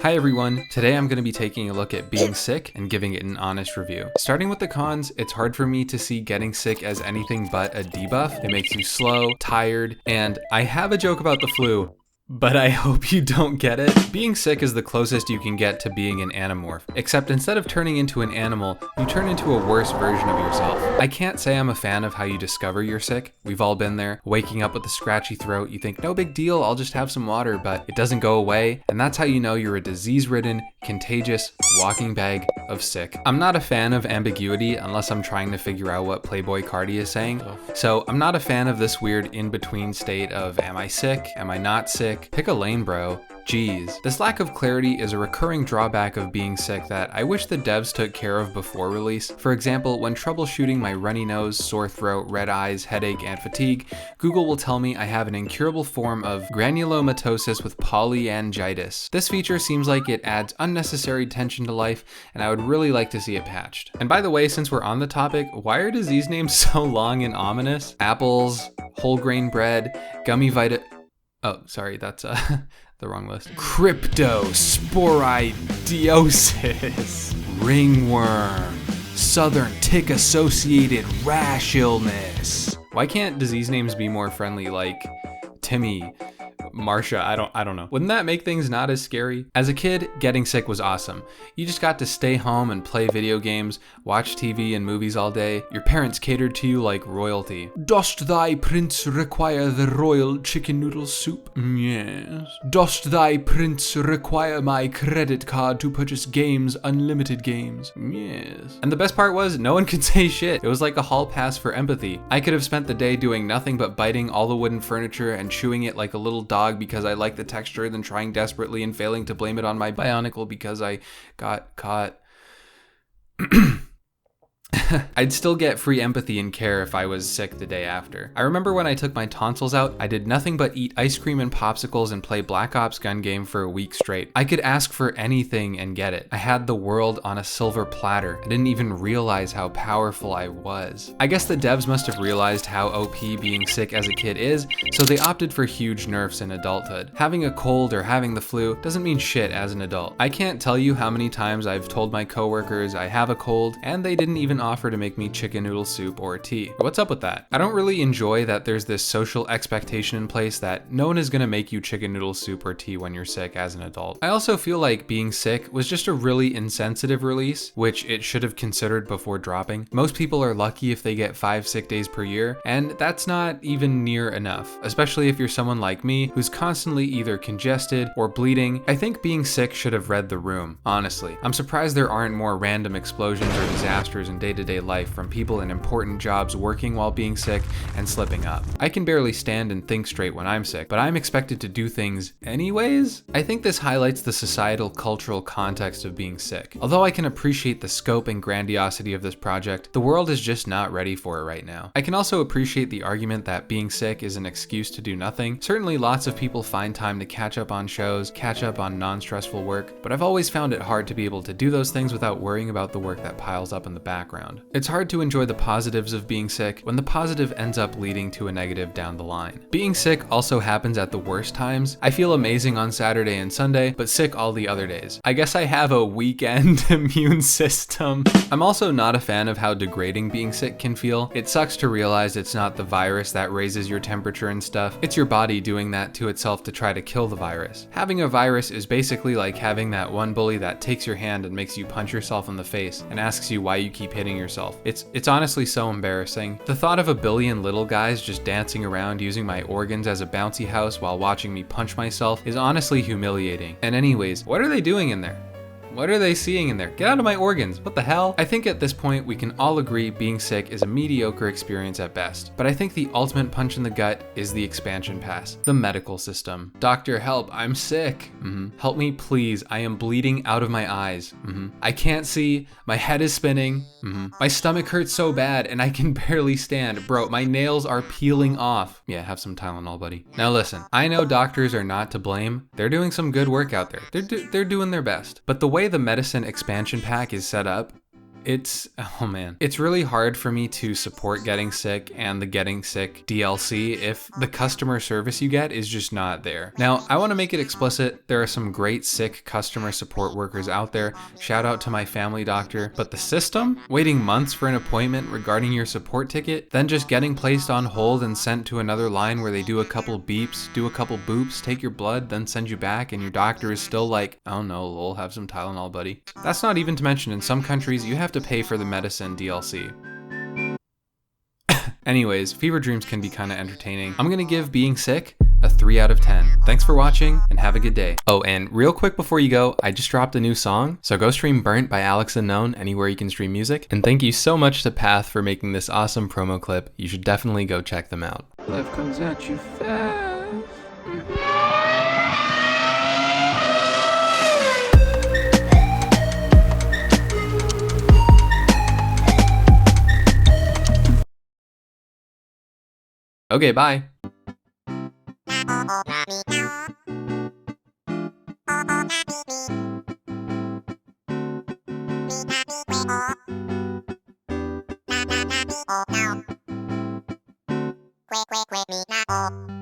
Hi everyone, today I'm going to be taking a look at being sick and giving it an honest review. Starting with the cons, it's hard for me to see getting sick as anything but a debuff. It makes you slow, tired, and I have a joke about the flu, but I hope you don't get it. Being sick is the closest you can get to being an animorph, except instead of turning into an animal, you turn into a worse version of yourself. I can't say I'm a fan of how you discover you're sick. We've all been there. Waking up with a scratchy throat, you think, no big deal, I'll just have some water, but it doesn't go away, and that's how you know you're a disease-ridden, contagious, walking bag of sick. I'm not a fan of ambiguity unless I'm trying to figure out what Playboy Cardi is saying, so I'm not a fan of this weird in-between state of am I sick, am I not sick? Pick a lane, bro. Jeez. This lack of clarity is a recurring drawback of being sick that I wish the devs took care of before release. For example, when troubleshooting my runny nose, sore throat, red eyes, headache, and fatigue, Google will tell me I have an incurable form of granulomatosis with polyangiitis. This feature seems like it adds unnecessary tension to life, and I would really like to see it patched. And by the way, since we're on the topic, why are disease names so long and ominous? Apples, whole grain bread, gummy Oh, sorry, that's the wrong list. Cryptosporidiosis, ringworm, southern tick-associated rash illness. Why can't disease names be more friendly, like Timmy, Marsha? I don't know. Wouldn't that make things not as scary? As a kid, getting sick was awesome. You just got to stay home and play video games, watch TV and movies all day. Your parents catered to you like royalty. Dost thy prince require the royal chicken noodle soup? Yes. Dost thy prince require my credit card to purchase games, unlimited games? Yes. And the best part was, no one could say shit. It was like a hall pass for empathy. I could have spent the day doing nothing but biting all the wooden furniture and chewing it like a little dog because I like the texture, then trying desperately and failing to blame it on my bionicle because I got caught. I'd still get free empathy and care if I was sick the day after. I remember when I took my tonsils out, I did nothing but eat ice cream and popsicles and play Black Ops gun game for a week straight. I could ask for anything and get it. I had the world on a silver platter. I didn't even realize how powerful I was. I guess the devs must have realized how OP being sick as a kid is, so they opted for huge nerfs in adulthood. Having a cold or having the flu doesn't mean shit as an adult. I can't tell you how many times I've told my coworkers I have a cold, and they didn't even offer to make me chicken noodle soup or tea. What's up with that? I don't really enjoy that there's this social expectation in place that no one is gonna make you chicken noodle soup or tea when you're sick as an adult. I also feel like being sick was just a really insensitive release, which it should have considered before dropping. Most people are lucky if they get 5 sick days per year, and that's not even near enough, especially if you're someone like me who's constantly either congested or bleeding. I think being sick should have read the room, honestly. I'm surprised there aren't more random explosions or disasters in day-to-day life from people in important jobs working while being sick and slipping up. I can barely stand and think straight when I'm sick, but I'm expected to do things anyways? I think this highlights the societal cultural context of being sick. Although I can appreciate the scope and grandiosity of this project, the world is just not ready for it right now. I can also appreciate the argument that being sick is an excuse to do nothing. Certainly lots of people find time to catch up on shows, catch up on non-stressful work, but I've always found it hard to be able to do those things without worrying about the work that piles up in the background. It's hard to enjoy the positives of being sick when the positive ends up leading to a negative down the line. Being sick also happens at the worst times. I feel amazing on Saturday and Sunday, but sick all the other days. I guess I have a weekend immune system. I'm also not a fan of how degrading being sick can feel. It sucks to realize it's not the virus that raises your temperature and stuff. It's your body doing that to itself to try to kill the virus. Having a virus is basically like having that one bully that takes your hand and makes you punch yourself in the face and asks you why you keep hitting yourself. It's honestly so embarrassing. The thought of a billion little guys just dancing around using my organs as a bouncy house while watching me punch myself is honestly humiliating. And anyways, what are they doing in there? What are they seeing in there? Get out of my organs. What the hell? I think at this point we can all agree being sick is a mediocre experience at best. But I think the ultimate punch in the gut is the expansion pass, the medical system. Doctor, help, I'm sick. Help me, please. I am bleeding out of my eyes. I can't see. My head is spinning. My stomach hurts so bad and I can barely stand. Bro, my nails are peeling off. Yeah, have some Tylenol, buddy. Now listen, I know doctors are not to blame. They're doing some good work out there. They're doing their best. But the way the medicine expansion pack is set up, Oh man. It's really hard for me to support getting sick and the getting sick DLC if the customer service you get is just not there. Now, I want to make it explicit, there are some great sick customer support workers out there. Shout out to my family doctor. But the system? Waiting months for an appointment regarding your support ticket, then just getting placed on hold and sent to another line where they do a couple beeps, do a couple boops, take your blood, then send you back, and your doctor is still like, oh no, lol, have some Tylenol, buddy. That's not even to mention in some countries you have to pay for the medicine DLC. Anyways, fever dreams can be kind of entertaining. I'm gonna give being sick a 3 out of 10. Thanks for watching and have a good day. Oh, and real quick before you go, I just dropped a new song, so go stream Burnt by Alex Unknown anywhere you can stream music. And thank you so much to Path for making this awesome promo clip. You should definitely go check them out. Life comes at you fast. Okay, bye. Quick, me now.